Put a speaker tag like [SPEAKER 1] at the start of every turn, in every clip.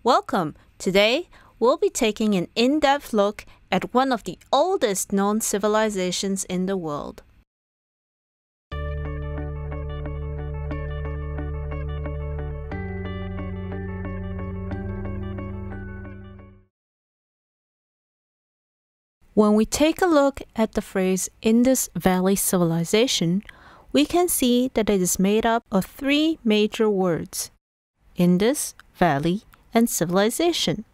[SPEAKER 1] Welcome! Today, we'll be taking an in-depth look at one of the oldest known civilizations in the world. When we take a look at the phrase Indus Valley Civilization, we can see that it is made up of three major words: Indus, Valley, and Civilization.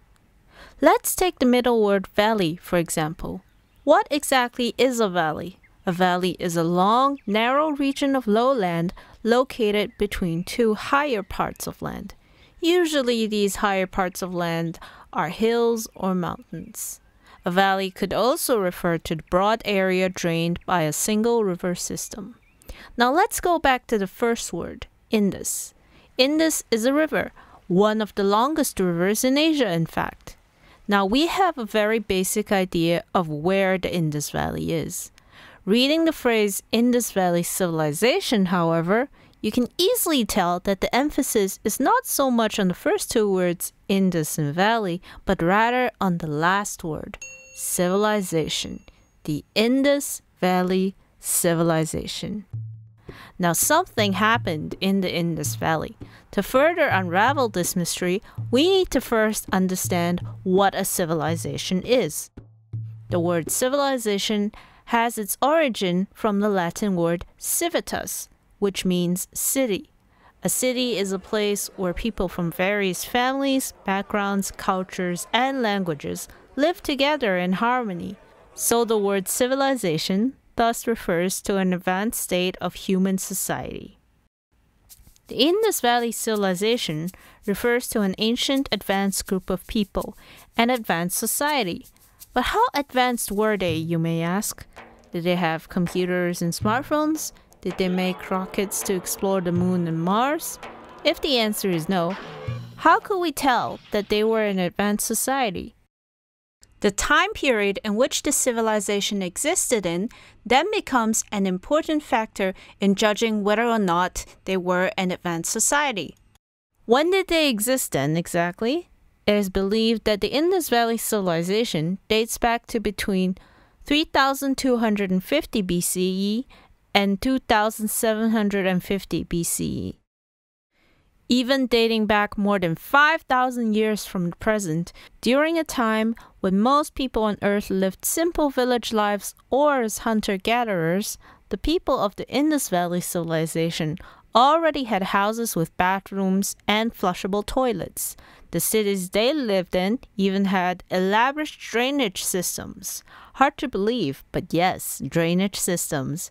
[SPEAKER 1] Let's take the middle word valley, for example. What exactly is a valley? A valley is a long, narrow region of lowland located between two higher parts of land. Usually these higher parts of land are hills or mountains. A valley could also refer to the broad area drained by a single river system. Now let's go back to the first word, Indus. Indus is a river, one of the longest rivers in Asia, in fact. Now we have a very basic idea of where the Indus Valley is. Reading the phrase Indus Valley Civilization, however, you can easily tell that the emphasis is not so much on the first two words, Indus and Valley, but rather on the last word, Civilization. The Indus Valley Civilization. Now something happened in the Indus Valley. To further unravel this mystery, we need to first understand what a civilization is. The word civilization has its origin from the Latin word civitas, which means city. A city is a place where people from various families, backgrounds, cultures, and languages live together in harmony. So the word civilization thus refers to an advanced state of human society. The Indus Valley Civilization refers to an ancient advanced group of people, an advanced society. But how advanced were they, you may ask? Did they have computers and smartphones? Did they make rockets to explore the moon and Mars? If the answer is no, how could we tell that they were an advanced society? The time period in which the civilization existed in then becomes an important factor in judging whether or not they were an advanced society. When did they exist then exactly? It is believed that the Indus Valley Civilization dates back to between 3250 BCE and 2750 BCE. Even dating back more than 5,000 years from the present, during a time when most people on Earth lived simple village lives or as hunter-gatherers, the people of the Indus Valley Civilization already had houses with bathrooms and flushable toilets. The cities they lived in even had elaborate drainage systems. Hard to believe, but yes, drainage systems.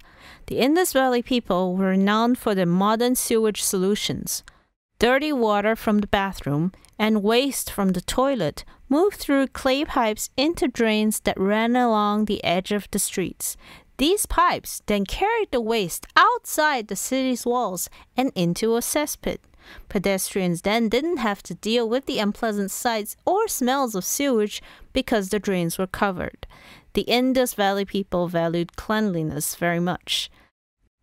[SPEAKER 1] The Indus Valley people were renowned for their modern sewage solutions. Dirty water from the bathroom and waste from the toilet moved through clay pipes into drains that ran along the edge of the streets. These pipes then carried the waste outside the city's walls and into a cesspit. Pedestrians then didn't have to deal with the unpleasant sights or smells of sewage because the drains were covered. The Indus Valley people valued cleanliness very much.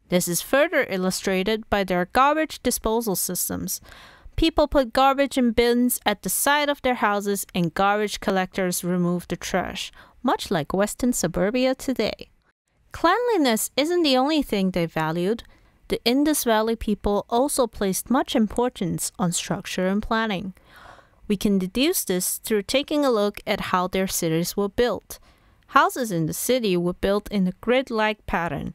[SPEAKER 1] This is further illustrated by their garbage disposal systems. People put garbage in bins at the side of their houses and garbage collectors removed the trash, much like Western suburbia today. Cleanliness isn't the only thing they valued. The Indus Valley people also placed much importance on structure and planning. We can deduce this through taking a look at how their cities were built. Houses in the city were built in a grid-like pattern.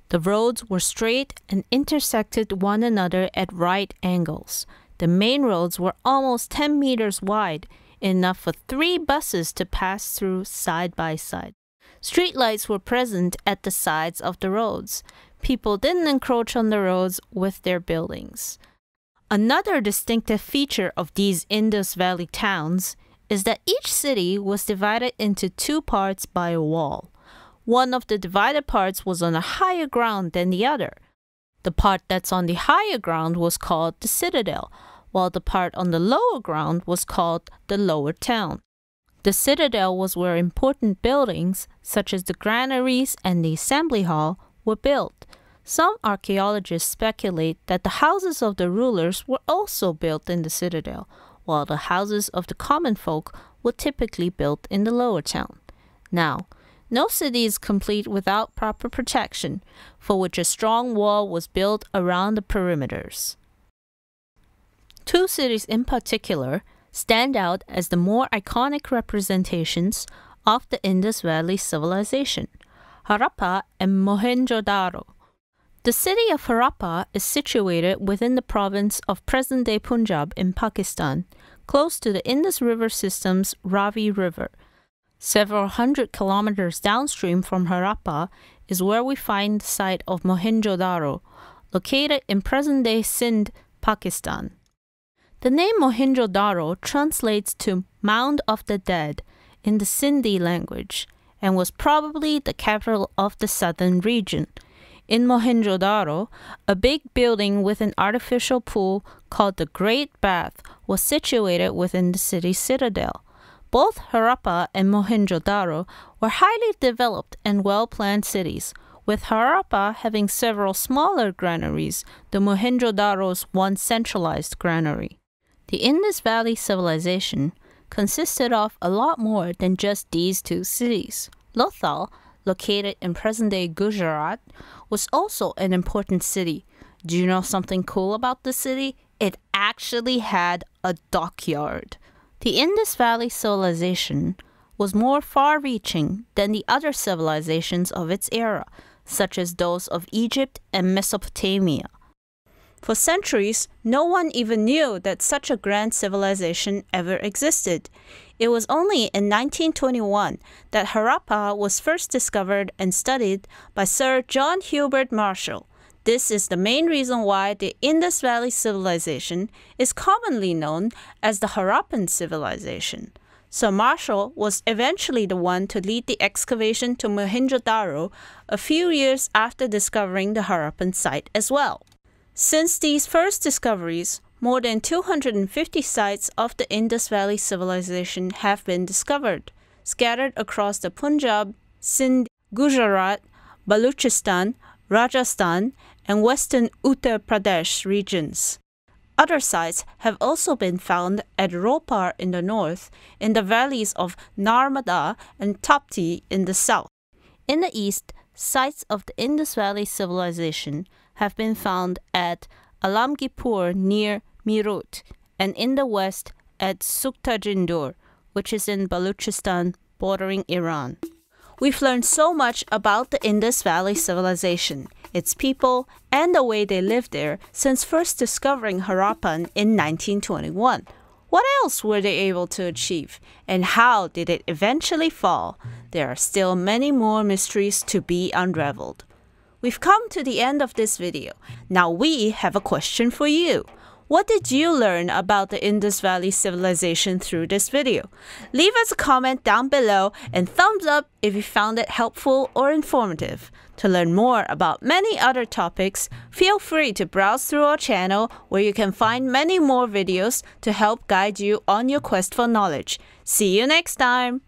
[SPEAKER 1] The roads were straight and intersected one another at right angles. The main roads were almost 10 meters wide, enough for 3 buses to pass through side by side. Streetlights were present at the sides of the roads. People didn't encroach on the roads with their buildings. Another distinctive feature of these Indus Valley towns is that each city was divided into 2 parts by a wall. One of the divided parts was on a higher ground than the other. The part that's on the higher ground was called the citadel, while the part on the lower ground was called the lower town. The citadel was where important buildings, such as the granaries and the assembly hall, were built. Some archaeologists speculate that the houses of the rulers were also built in the citadel, while the houses of the common folk were typically built in the lower town. Now, no city is complete without proper protection, for which a strong wall was built around the perimeters. Two cities in particular stand out as the more iconic representations of the Indus Valley Civilization, Harappa and Mohenjo-Daro. The city of Harappa is situated within the province of present-day Punjab in Pakistan, close to the Indus River system's Ravi River. Several hundred kilometers downstream from Harappa is where we find the site of Mohenjo-Daro, located in present-day Sindh, Pakistan. The name Mohenjo-Daro translates to Mound of the Dead in the Sindhi language and was probably the capital of the southern region. In Mohenjo-Daro, a big building with an artificial pool called the Great Bath was situated within the city's citadel. Both Harappa and Mohenjo-Daro were highly developed and well-planned cities, with Harappa having several smaller granaries, the Mohenjo-Daro's one centralized granary. The Indus Valley Civilization consisted of a lot more than just these two cities. Lothal, located in present-day Gujarat, was also an important city. Do you know something cool about the city? It actually had a dockyard. The Indus Valley Civilization was more far-reaching than the other civilizations of its era, such as those of Egypt and Mesopotamia. For centuries, no one even knew that such a grand civilization ever existed. It was only in 1921 that Harappa was first discovered and studied by Sir John Hubert Marshall. This is the main reason why the Indus Valley Civilization is commonly known as the Harappan Civilization. Sir Marshall was eventually the one to lead the excavation to Mohenjo-Daro a few years after discovering the Harappan site as well. Since these first discoveries, more than 250 sites of the Indus Valley Civilization have been discovered, scattered across the Punjab, Sindh, Gujarat, Baluchistan, Rajasthan, and western Uttar Pradesh regions. Other sites have also been found at Ropar in the north, in the valleys of Narmada and Tapti in the south. In the east, sites of the Indus Valley Civilization have been found at Alamgipur near Meerut, and in the west at Suktajindur, which is in Baluchistan bordering Iran. We've learned so much about the Indus Valley Civilization, its people, and the way they lived there since first discovering Harappan in 1921. What else were they able to achieve, and how did it eventually fall? There are still many more mysteries to be unraveled. We've come to the end of this video. Now we have a question for you. What did you learn about the Indus Valley Civilization through this video? Leave us a comment down below and thumbs up if you found it helpful or informative. To learn more about many other topics, feel free to browse through our channel where you can find many more videos to help guide you on your quest for knowledge. See you next time!